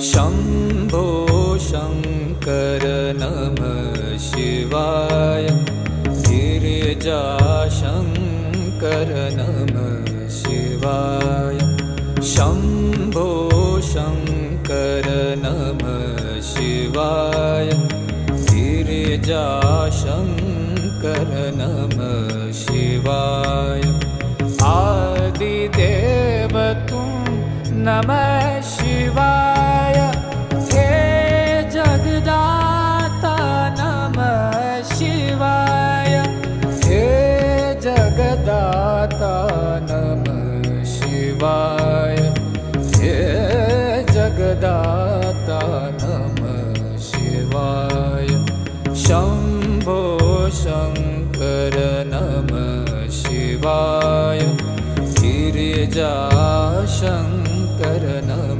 शम्भो शङ्कर नमः शिवाय। गिरिजाशङ्कर नमः शिवाय। शम्भो शङ्कर नमः शिवाय। गिरिजाशङ्कर नमः शिवाय। आदिदेव तुम नमः